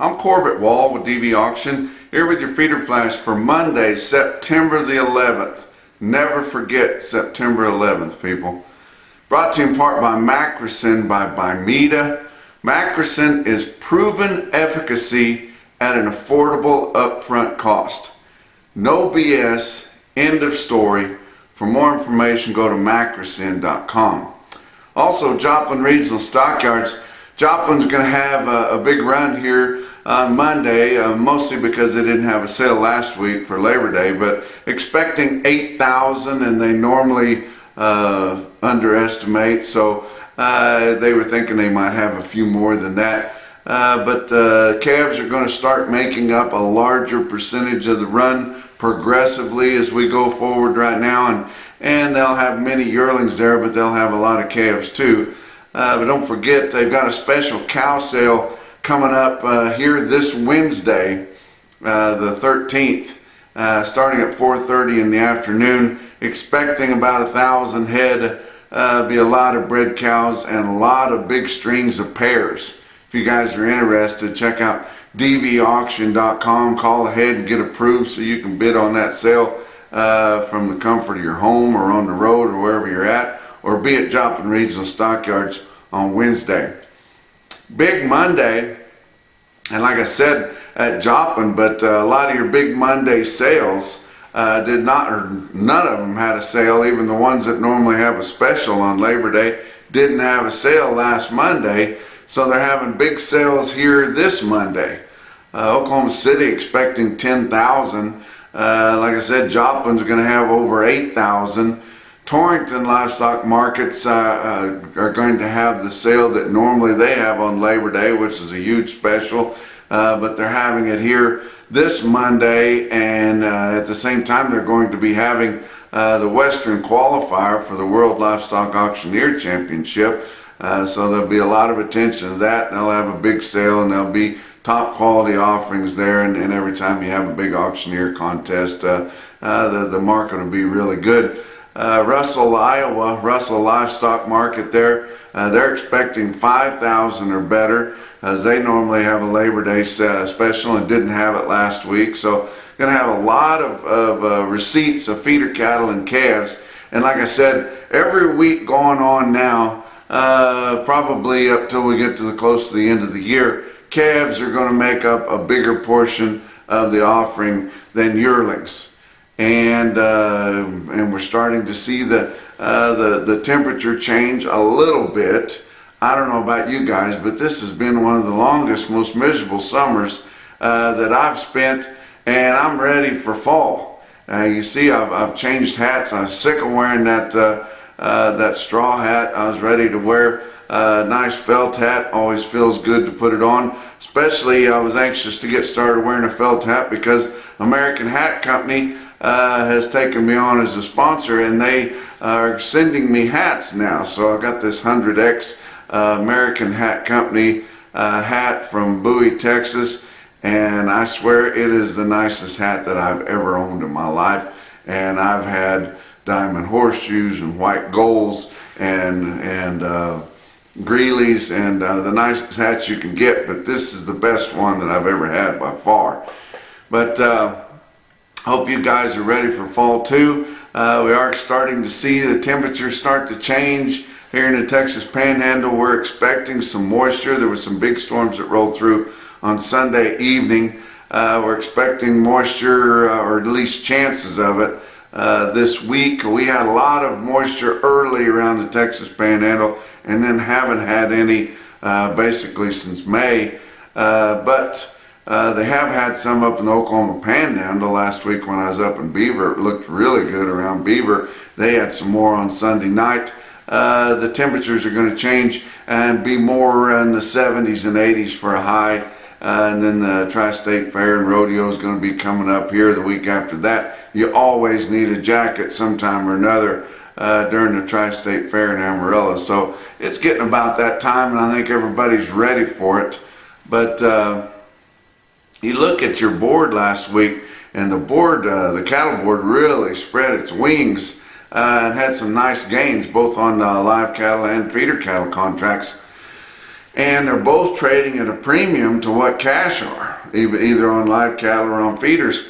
I'm Corbett Wall with DVAuction, here with your feeder flash for Monday, September the 11th. Never forget September 11th, people. Brought to you in part by Macrocin by Bimeda. Macrocin is proven efficacy at an affordable upfront cost. No BS, end of story. For more information, go to macrocin.com. Also, Joplin Regional Stockyards. Joplin's going to have a big run here on Monday, mostly because they didn't have a sale last week for Labor Day, but expecting 8,000, and they normally underestimate, so they were thinking they might have a few more than that. But calves are going to start making up a larger percentage of the run progressively as we go forward right now, and they'll have many yearlings there, but they'll have a lot of calves too. But don't forget, they've got a special cow sale coming up here this Wednesday, the 13th, starting at 4:30 in the afternoon. Expecting about 1,000 head, be a lot of bred cows and a lot of big strings of pairs. If you guys are interested, check out DVAuction.com. Call ahead and get approved so you can bid on that sale from the comfort of your home or on the road or wherever you're at, or be at Joplin Regional Stockyards on Wednesday. Big Monday, and like I said at Joplin, but a lot of your big Monday sales did not, or none of them had a sale. Even the ones that normally have a special on Labor Day didn't have a sale last Monday, so they're having big sales here this Monday. Oklahoma City expecting 10,000. Like I said, Joplin's going to have over 8,000. Torrington livestock markets are going to have the sale that normally they have on Labor Day, which is a huge special, but they're having it here this Monday, and at the same time they're going to be having the Western qualifier for the World Livestock Auctioneer Championship, so there'll be a lot of attention to that. They'll have a big sale, and there'll be top quality offerings there, and every time you have a big auctioneer contest, the market will be really good. Russell, Iowa, Russell Livestock Market there, they're expecting 5,000 or better, as they normally have a Labor Day special and didn't have it last week. So going to have a lot of receipts of feeder cattle and calves. And like I said, every week going on now, probably up till we get to the close to the end of the year, calves are going to make up a bigger portion of the offering than yearlings. And we're starting to see the temperature change a little bit. I don't know about you guys, but this has been one of the longest, most miserable summers that I've spent, and I'm ready for fall. You see, I've changed hats. I was sick of wearing that straw hat. I was ready to wear a nice felt hat. Always feels good to put it on. Especially, I was anxious to get started wearing a felt hat because American Hat Company has taken me on as a sponsor, and they are sending me hats now. So I got this 100X American Hat Company hat from Bowie, Texas, and I swear it is the nicest hat that I've ever owned in my life. And I've had diamond horseshoes and white golds and greelies and the nicest hats you can get, but this is the best one that I've ever had by far. But hope you guys are ready for fall too. We are starting to see the temperatures start to change here in the Texas Panhandle. We're expecting some moisture. There were some big storms that rolled through on Sunday evening. We're expecting moisture, or at least chances of it, this week. We had a lot of moisture early around the Texas Panhandle, and then haven't had any basically since May. But they have had some up in the Oklahoma Panhandle. Last week when I was up in Beaver, it looked really good around Beaver. They had some more on Sunday night. The temperatures are going to change and be more in the 70s and 80s for a high. And then the Tri-State Fair and Rodeo is going to be coming up here the week after that. You always need a jacket sometime or another during the Tri-State Fair in Amarillo. So it's getting about that time, and I think everybody's ready for it. But you look at your board last week, and the board, the cattle board, really spread its wings and had some nice gains both on live cattle and feeder cattle contracts. and they're both trading at a premium to what cash are, either on live cattle or on feeders.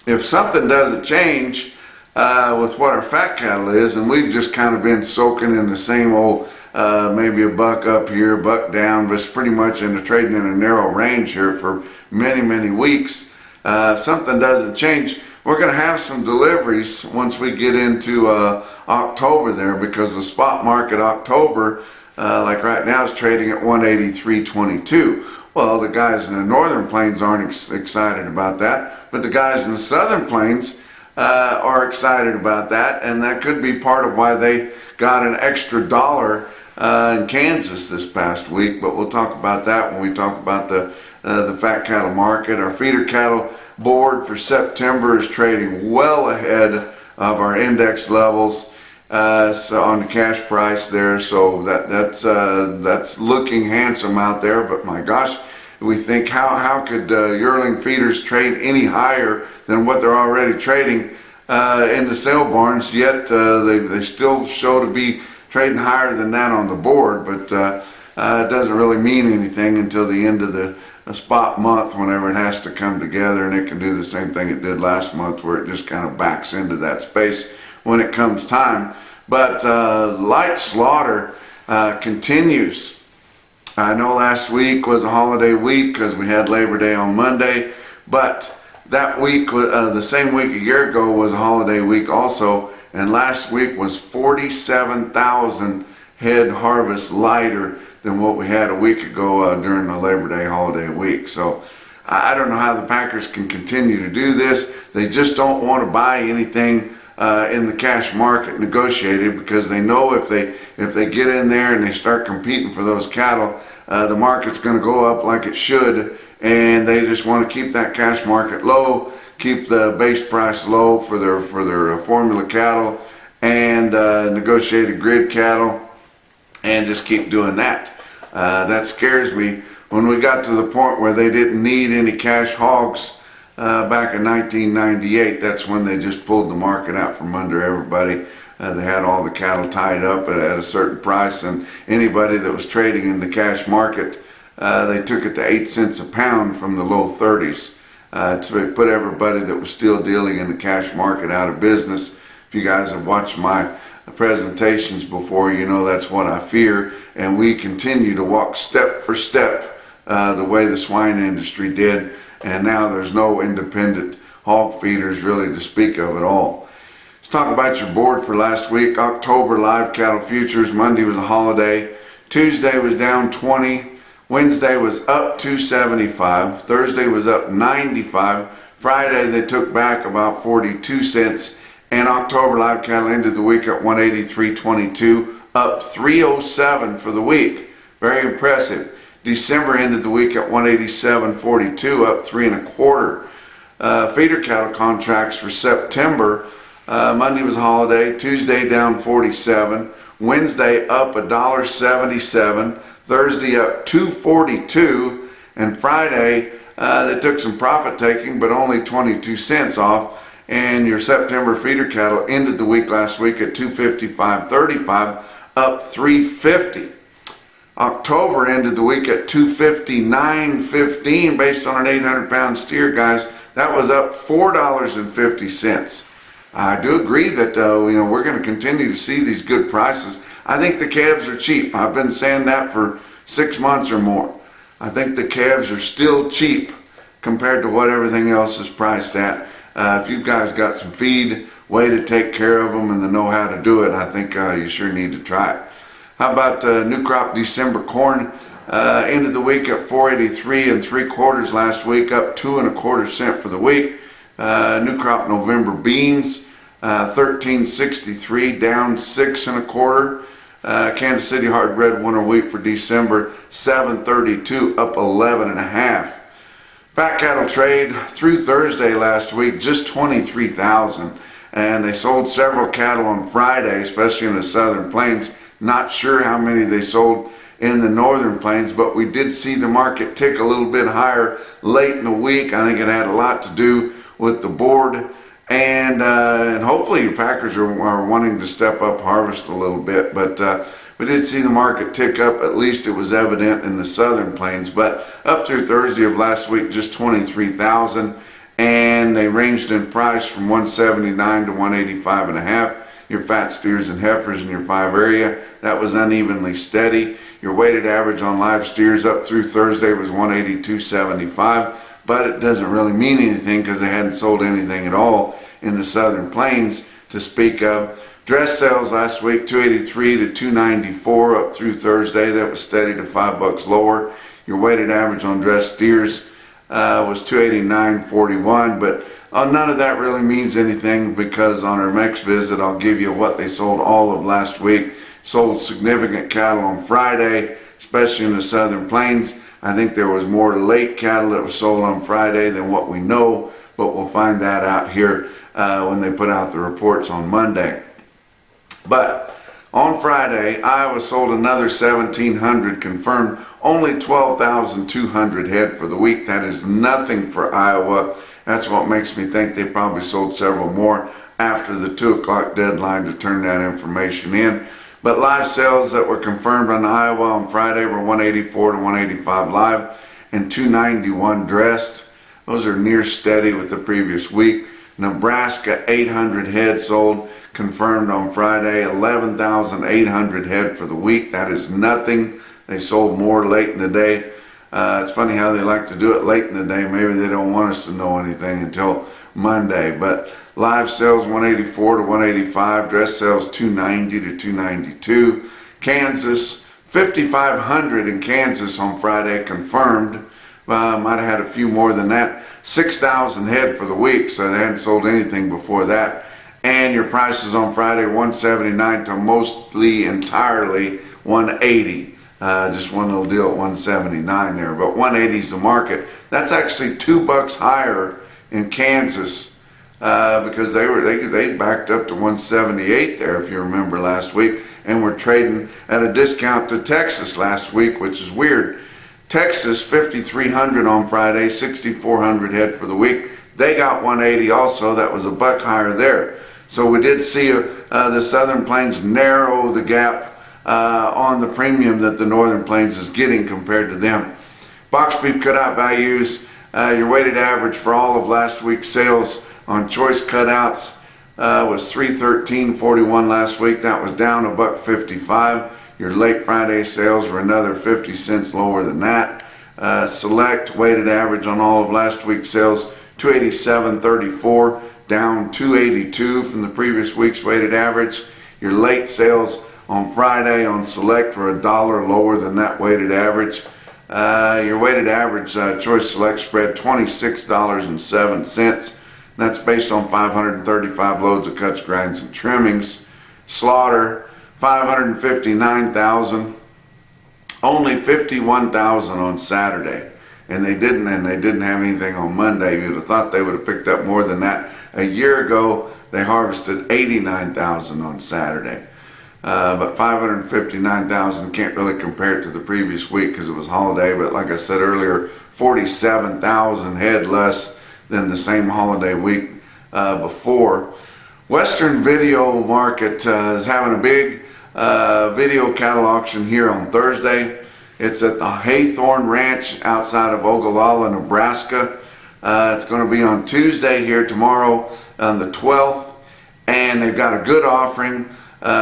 If something doesn't change with what our fat cattle is, and we've just kind of been soaking in the same old maybe a buck up here, buck down, but it's pretty much in the trading in a narrow range here for many weeks. If something doesn't change, we're going to have some deliveries once we get into October there, because the spot market October, like right now, is trading at 183.22. Well, the guys in the northern plains aren't excited about that, but the guys in the southern plains are excited about that, and that could be part of why they got an extra $1 in Kansas this past week. But we'll talk about that when we talk about the fat cattle market. Our feeder cattle board for September is trading well ahead of our index levels so on the cash price there, so that's looking handsome out there. But my gosh, we think how could yearling feeders trade any higher than what they're already trading in the sale barns, yet they still show to be trading higher than that on the board. But it doesn't really mean anything until the end of the spot month, whenever it has to come together, and it can do the same thing it did last month, where it just kind of backs into that space when it comes time. But light slaughter continues. I know last week was a holiday week because we had Labor Day on Monday, but that week, the same week a year ago, was a holiday week also, and last week was 47,000 head harvest lighter than what we had a week ago during the Labor Day holiday week. So I don't know how the packers can continue to do this. They just don't want to buy anything in the cash market negotiated, because they know if they get in there and they start competing for those cattle, the market's going to go up like it should, and they just want to keep that cash market low, keep the base price low for their formula cattle and negotiated grid cattle, and just keep doing that. That scares me. When we got to the point where they didn't need any cash hogs back in 1998, that's when they just pulled the market out from under everybody. They had all the cattle tied up at a certain price, and anybody that was trading in the cash market, they took it to 8 cents a pound from the low 30s. To put everybody that was still dealing in the cash market out of business. If you guys have watched my presentations before, you know that's what I fear, and we continue to walk step for step the way the swine industry did, and now there's no independent hog feeders really to speak of at all. Let's talk about your board for last week. October live cattle futures. Monday was a holiday. Tuesday was down 20. Wednesday was up 275. Thursday was up 95. Friday they took back about 42 cents. And October live cattle ended the week at 183.22, up 307 for the week. Very impressive. December ended the week at 187.42, up 3 1/4. Feeder cattle contracts for September. Monday was a holiday. Tuesday down 47. Wednesday up $1.77. Thursday up 242, and Friday they took some profit taking, but only 22 cents off. And your September feeder cattle ended the week last week at 255.35, up 350. October ended the week at 259.15 based on an 800-pound steer, guys. That was up $4.50. I do agree that we're going to continue to see these good prices. I think the calves are cheap. I've been saying that for 6 months or more. I think the calves are still cheap compared to what everything else is priced at. If you guys got some feed, way to take care of them, and the know how to do it, I think you sure need to try it. How about new crop December corn? Ended the week at 483 3/4 last week, up 2 1/4 cents for the week. New crop November beans, 1363, down 6 1/4. Kansas City hard red winter wheat for December, 732, up 11 1/2. Fat cattle trade through Thursday last week, just 23,000, and they sold several cattle on Friday, especially in the southern plains. Not sure how many they sold in the northern plains, but we did see the market tick a little bit higher late in the week. I think it had a lot to do with the board, and hopefully your packers are wanting to step up harvest a little bit. But We did see the market tick up, at least it was evident in the southern plains, but up through Thursday of last week, just 23,000, and they ranged in price from 179 to 185 and a half. Your fat steers and heifers in your 5 area, that was unevenly steady. Your weighted average on live steers up through Thursday was 182.75, but it doesn't really mean anything because they hadn't sold anything at all in the southern plains to speak of. Dress sales last week, 283 to 294 up through Thursday. That was steady to $5 lower. Your weighted average on dress steers was 289.41, but none of that really means anything because on our next visit I'll give you what they sold all of last week. Sold significant cattle on Friday, especially in the southern plains. I think there was more late cattle that was sold on Friday than what we know, but we'll find that out here when they put out the reports on Monday. But on Friday, Iowa sold another 1,700 confirmed, only 12,200 head for the week. That is nothing for Iowa. That's what makes me think they probably sold several more after the 2 o'clock deadline to turn that information in. But live sales that were confirmed on Iowa on Friday were 184 to 185 live and 291 dressed. Those are near steady with the previous week. Nebraska, 800 head sold, confirmed on Friday, 11,800 head for the week. That is nothing. They sold more late in the day. It's funny how they like to do it late in the day. Maybe they don't want us to know anything until Monday. But live sales 184 to 185, dress sales 290 to 292. Kansas, 5,500 in Kansas on Friday confirmed. Might have had a few more than that. 6,000 head for the week, so they hadn't sold anything before that. And your prices on Friday 179 to mostly entirely 180. Just one little deal at 179 there, but 180 is the market. That's actually $2 higher in Kansas because they backed up to 178 there, if you remember last week, and were trading at a discount to Texas last week, which is weird. Texas 5,300 on Friday, 6,400 head for the week. They got 180 also. That was $1 higher there. So we did see the Southern Plains narrow the gap on the premium that the Northern Plains is getting compared to them. Box beef cutout values, your weighted average for all of last week's sales on choice cutouts was 313.41 last week. That was down $1.55. Your late Friday sales were another 50 cents lower than that. Select weighted average on all of last week's sales, 287.34, down 282 from the previous week's weighted average. Your late sales on Friday on Select were $1 lower than that weighted average. Your weighted average choice Select spread $26.07. That's based on 535 loads of cuts, grinds, and trimmings. Slaughter, 559,000, only 51,000 on Saturday, and they didn't have anything on Monday. You'd have thought they would have picked up more than that. A year ago, they harvested 89,000 on Saturday, but 559,000 can't really compare it to the previous week because it was holiday. But like I said earlier, 47,000 head less than the same holiday week before. Western Video Market is having a big video cattle auction here on Thursday. It's at the Haythorne Ranch outside of Ogallala, Nebraska. It's going to be on Tuesday here tomorrow on the 12th, and they've got a good offering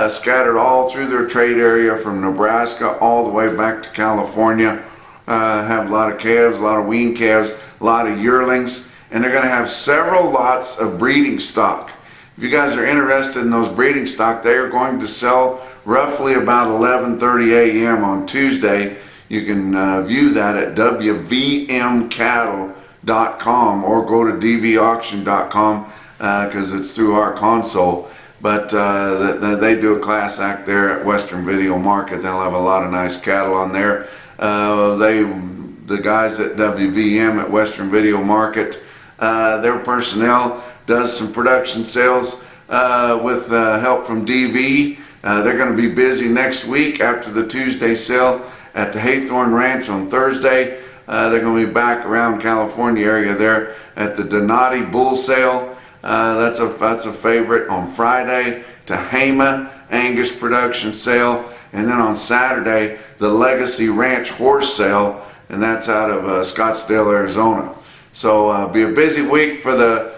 scattered all through their trade area from Nebraska all the way back to California. Have a lot of calves, a lot of wean calves, a lot of yearlings, and they're going to have several lots of breeding stock. If you guys are interested in those breeding stock, they are going to sell roughly about 11:30 a.m. on Tuesday. You can view that at wvmcattle.com or go to DVAuction.com because it's through our console. But they do a class act there at Western Video Market. They'll have a lot of nice cattle on there. The guys at WVM at Western Video Market, their personnel does some production sales with help from DV. They're going to be busy next week after the Tuesday sale at the Haythorne Ranch on Thursday. They're going to be back around California area there at the Donati Bull Sale. That's a favorite on Friday. Tehama Angus production sale And then on Saturday, the Legacy Ranch Horse Sale, and that's out of Scottsdale, Arizona. So be a busy week for the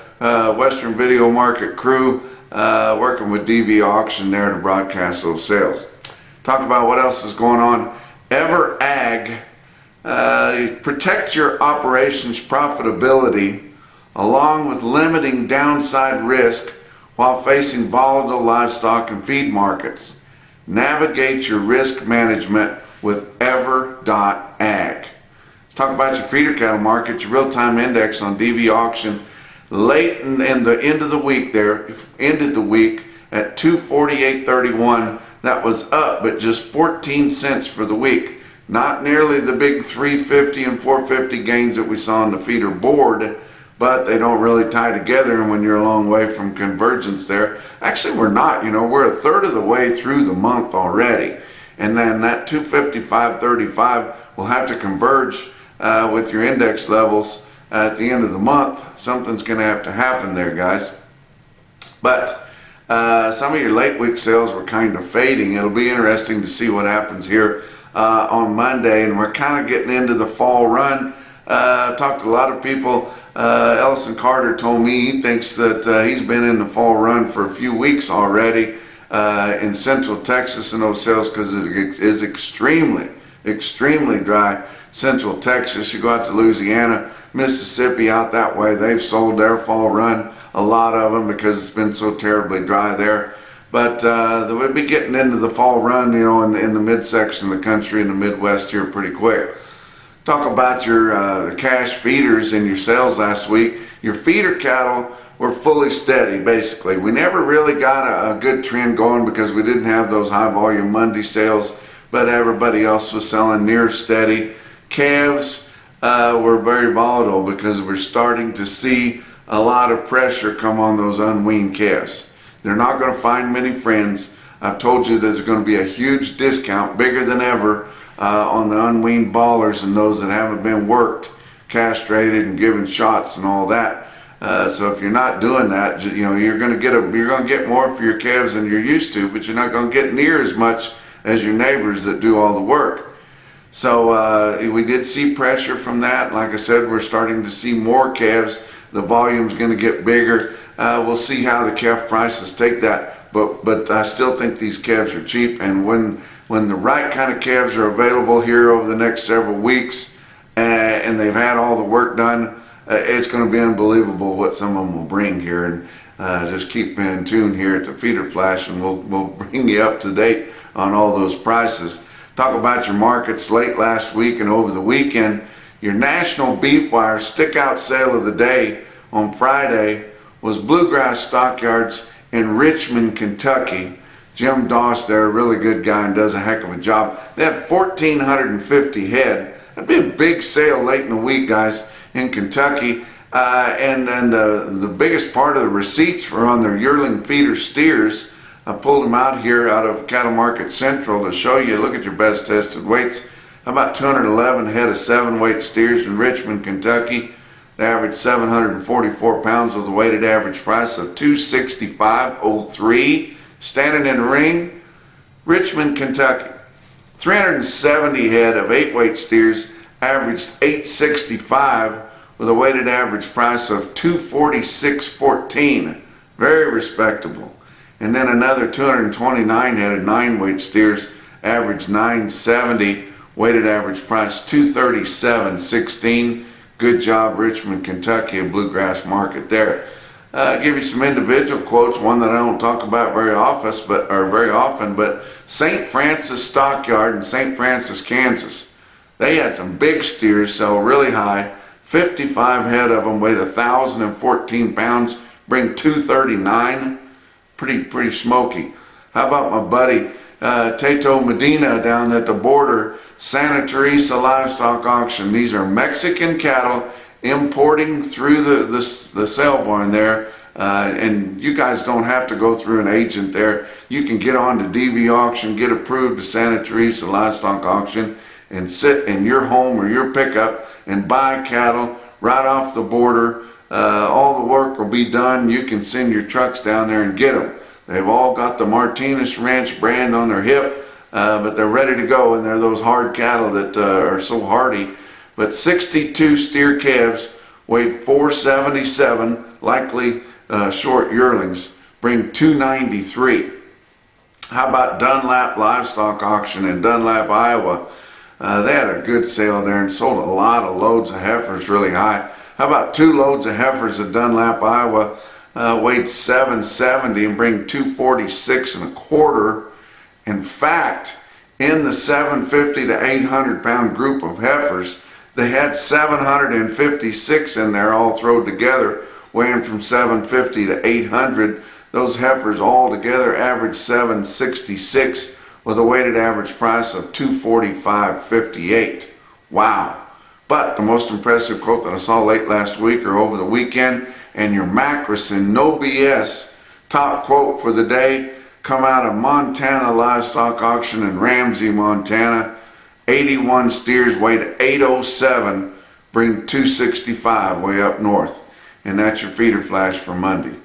Western Video Market crew, working with DVAuction there to broadcast those sales. Talk about what else is going on. EverAg, protect your operations profitability along with limiting downside risk while facing volatile livestock and feed markets. Navigate your risk management with Ever.ag. Let's talk about your feeder cattle market. Your real-time index on DVAuction late in the end of the week there, ended the week at 248.31. That was up, but just 14 cents for the week. Not nearly the big 350 and 450 gains that we saw on the feeder board, but they don't really tie together, and when you're a long way from convergence there. Actually, we're not. We're a third of the way through the month already, and then that 255.35 will have to converge with your index levels at the end of the month. Something's going to have to happen there, guys. But some of your late week sales were kind of fading. It'll be interesting to see what happens here on Monday, and we're kind of getting into the fall run. I've talked to a lot of people. Ellison Carter told me he thinks that he's been in the fall run for a few weeks already in Central Texas in those sales, because it is extremely dry. Central Texas, you go out to Louisiana, Mississippi, out that way, they've sold their fall run, a lot of them, because it's been so terribly dry there. But we'll be getting into the fall run, in the midsection of the country, in the Midwest here, pretty quick. Talk about your cash feeders in your sales last week. Your feeder cattle were fully steady, basically. We never really got a good trend going because we didn't have those high volume Monday sales, but everybody else was selling near steady. Calves were very volatile because we're starting to see a lot of pressure come on those unweaned calves. They're not going to find many friends. I've told you there's going to be a huge discount, bigger than ever, on the unweaned ballers and those that haven't been worked, castrated and given shots and all that. So if you're not doing that, you're going to get more for your calves than you're used to, but you're not going to get near as much as your neighbors that do all the work. So we did see pressure from that. Like I said, we're starting to see more calves. The volume's going to get bigger. We'll see how the calf prices take that, but I still think these calves are cheap, and when the right kind of calves are available here over the next several weeks, and they've had all the work done, it's going to be unbelievable what some of them will bring here. And just keep in tune here at the Feeder Flash, and we'll bring you up to date on all those prices. Talk about your markets late last week and over the weekend. Your NationalBeefWire stick-out sale of the day on Friday was Bluegrass Stockyards in Richmond, Kentucky. Jim Doss there, a really good guy and does a heck of a job. They had 1,450 head. That'd be a big sale late in the week, guys, in Kentucky. And the biggest part of the receipts were on their yearling feeder steers. I pulled them out here out of Cattle Market Central to show you. Look at your best tested weights. About 211 head of 7-weight steers in Richmond, Kentucky. They averaged 744 pounds with a weighted average price of $265.03. Standing in the ring, Richmond, Kentucky. 370 head of 8-weight steers averaged $865 with a weighted average price of $246.14. Very respectable. And then another 229 head of 9-weight steers averaged $970, weighted average price $237.16. Good job, Richmond, Kentucky, a bluegrass market there. Give you some individual quotes, one that I don't talk about very often, but St. Francis Stockyard in St. Francis, Kansas. They had some big steers sell really high. 55 head of them weighed 1,014 pounds, bring $239. Pretty smoky. How about my buddy Tato Medina down at the border, Santa Teresa Livestock Auction. These are Mexican cattle importing through the sale barn there, and you guys don't have to go through an agent there. You can get on to DVAuction, get approved to Santa Teresa Livestock Auction, and sit in your home or your pickup and buy cattle right off the border. All the work will be done. You can send your trucks down there and get them. They've all got the Martinez Ranch brand on their hip. but they're ready to go, and they're those hard cattle that are so hardy. But 62 steer calves weighed 477, likely short yearlings, bring 293. How about Dunlap Livestock Auction in Dunlap, Iowa? They had a good sale there and sold a lot of loads of heifers really high. How about 2 loads of heifers at Dunlap, Iowa, weighed 770 and bring 246 and a quarter. In fact, in the 750 to 800 pound group of heifers, they had 756 in there all thrown together, weighing from 750 to 800. Those heifers all together averaged 766 with a weighted average price of 245.58. Wow. But the most impressive quote that I saw late last week or over the weekend, and your Macrison no BS top quote for the day, come out of Montana Livestock Auction in Ramsey, Montana. 81 steers weighed 807, bring 265 way up north. And that's your feeder flash for Monday.